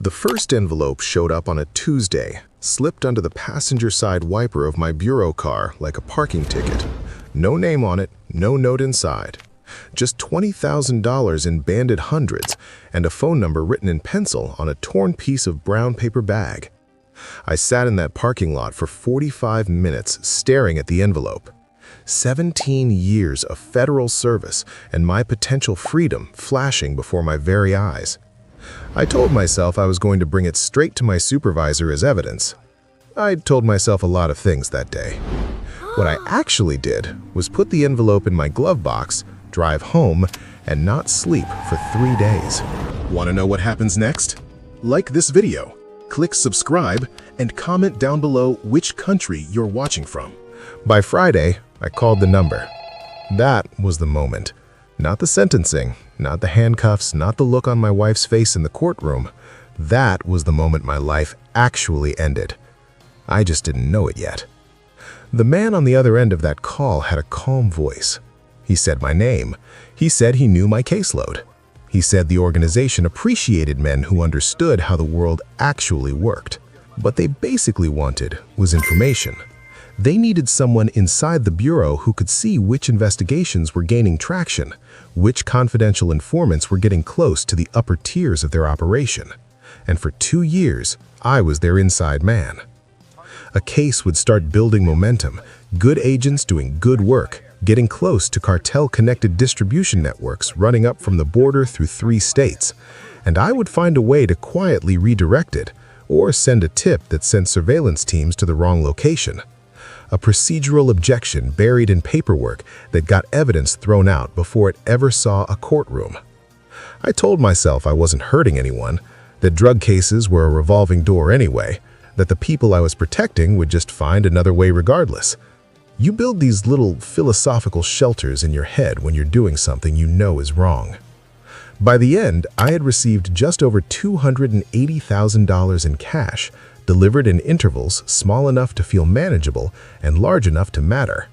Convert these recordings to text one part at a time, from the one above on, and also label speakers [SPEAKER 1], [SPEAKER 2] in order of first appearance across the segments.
[SPEAKER 1] The first envelope showed up on a Tuesday, slipped under the passenger side wiper of my bureau car like a parking ticket. No name on it, no note inside. Just $20,000 in banded hundreds and a phone number written in pencil on a torn piece of brown paper bag. I sat in that parking lot for 45 minutes staring at the envelope. 17 years of federal service and my potential freedom flashing before my very eyes. I told myself I was going to bring it straight to my supervisor as evidence. I'd told myself a lot of things that day. What I actually did was put the envelope in my glove box, drive home, and not sleep for 3 days. Want to know what happens next? Like this video, click subscribe, and comment down below which country you're watching from. By Friday, I called the number. That was the moment. Not the sentencing, not the handcuffs, not the look on my wife's face in the courtroom. That was the moment my life actually ended. I just didn't know it yet. The man on the other end of that call had a calm voice. He said my name. He said he knew my caseload. He said the organization appreciated men who understood how the world actually worked. What they basically wanted was information. They needed someone inside the bureau who could see which investigations were gaining traction, which confidential informants were getting close to the upper tiers of their operation. And for 2 years, I was their inside man. A case would start building momentum, good agents doing good work, getting close to cartel-connected distribution networks running up from the border through 3 states, and I would find a way to quietly redirect it, or send a tip that sent surveillance teams to the wrong location. A procedural objection buried in paperwork that got evidence thrown out before it ever saw a courtroom. I told myself I wasn't hurting anyone, that drug cases were a revolving door anyway, that the people I was protecting would just find another way regardless. You build these little philosophical shelters in your head when you're doing something you know is wrong. By the end, I had received just over $280,000 in cash, delivered in intervals small enough to feel manageable and large enough to matter.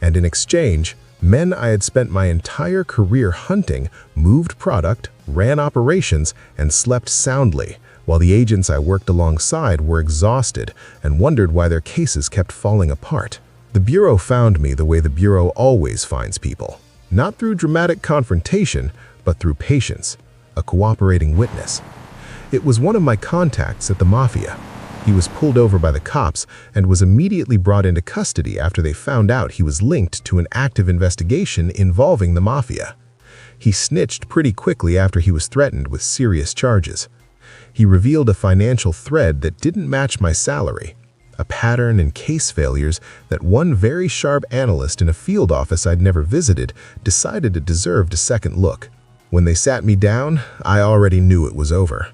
[SPEAKER 1] And in exchange, men I had spent my entire career hunting moved product, ran operations, and slept soundly, while the agents I worked alongside were exhausted and wondered why their cases kept falling apart. The Bureau found me the way the Bureau always finds people, not through dramatic confrontation, but through patience, a cooperating witness. It was one of my contacts at the Mafia. He was pulled over by the cops and was immediately brought into custody after they found out he was linked to an active investigation involving the Mafia. He snitched pretty quickly after he was threatened with serious charges. He revealed a financial thread that didn't match my salary, a pattern in case failures that one very sharp analyst in a field office I'd never visited decided it deserved a second look. When they sat me down, I already knew it was over.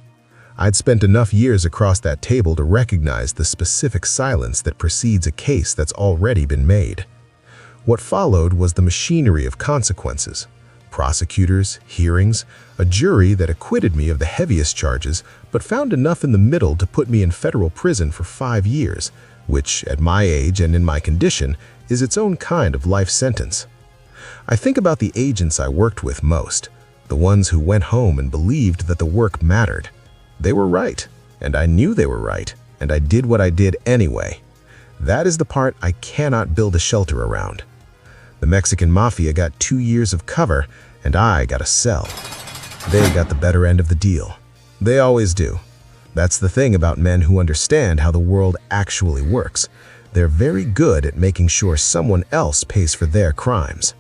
[SPEAKER 1] I'd spent enough years across that table to recognize the specific silence that precedes a case that's already been made. What followed was the machinery of consequences. Prosecutors, hearings, a jury that acquitted me of the heaviest charges but found enough in the middle to put me in federal prison for 5 years, which, at my age and in my condition, is its own kind of life sentence. I think about the agents I worked with most, the ones who went home and believed that the work mattered. They were right, and I knew they were right, and I did what I did anyway. That is the part I cannot build a shelter around. The Mexican Mafia got 2 years of cover, and I got a cell. They got the better end of the deal. They always do. That's the thing about men who understand how the world actually works. They're very good at making sure someone else pays for their crimes.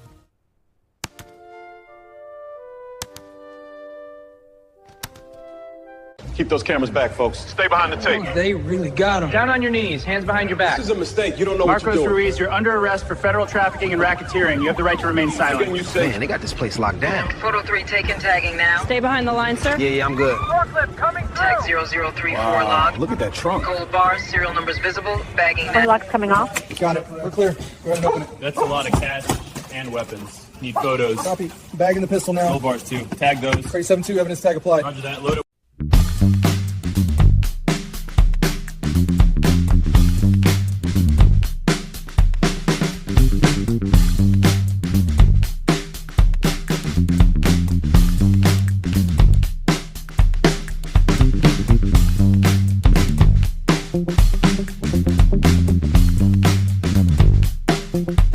[SPEAKER 2] Keep those cameras back, folks. Stay behind the tape.
[SPEAKER 3] Oh, they really got him.
[SPEAKER 4] Down on your knees, hands behind your back.
[SPEAKER 2] This is a mistake. You don't know what you're
[SPEAKER 4] Marcos
[SPEAKER 2] doing.
[SPEAKER 4] Ruiz, you're under arrest for federal trafficking and racketeering. You have the right to remain silent.
[SPEAKER 2] You say?
[SPEAKER 3] Man, they got this place locked down.
[SPEAKER 5] Photo 3 taken, tagging now.
[SPEAKER 6] Stay behind the line, sir.
[SPEAKER 3] Yeah, I'm good.
[SPEAKER 5] Forklift coming through. Tag 0034 log.
[SPEAKER 2] Look at that trunk.
[SPEAKER 5] Gold bars, serial numbers visible. Bagging now.
[SPEAKER 6] Unlock's coming off.
[SPEAKER 7] Got it. We're clear. Go ahead and open it.
[SPEAKER 4] That's a lot of cash and weapons. Need photos.
[SPEAKER 7] Copy. Bagging the pistol now.
[SPEAKER 4] Gold bars too. Tag those.
[SPEAKER 7] Crate 7-2, evidence tag applied.
[SPEAKER 4] Roger that. Load it.
[SPEAKER 1] it.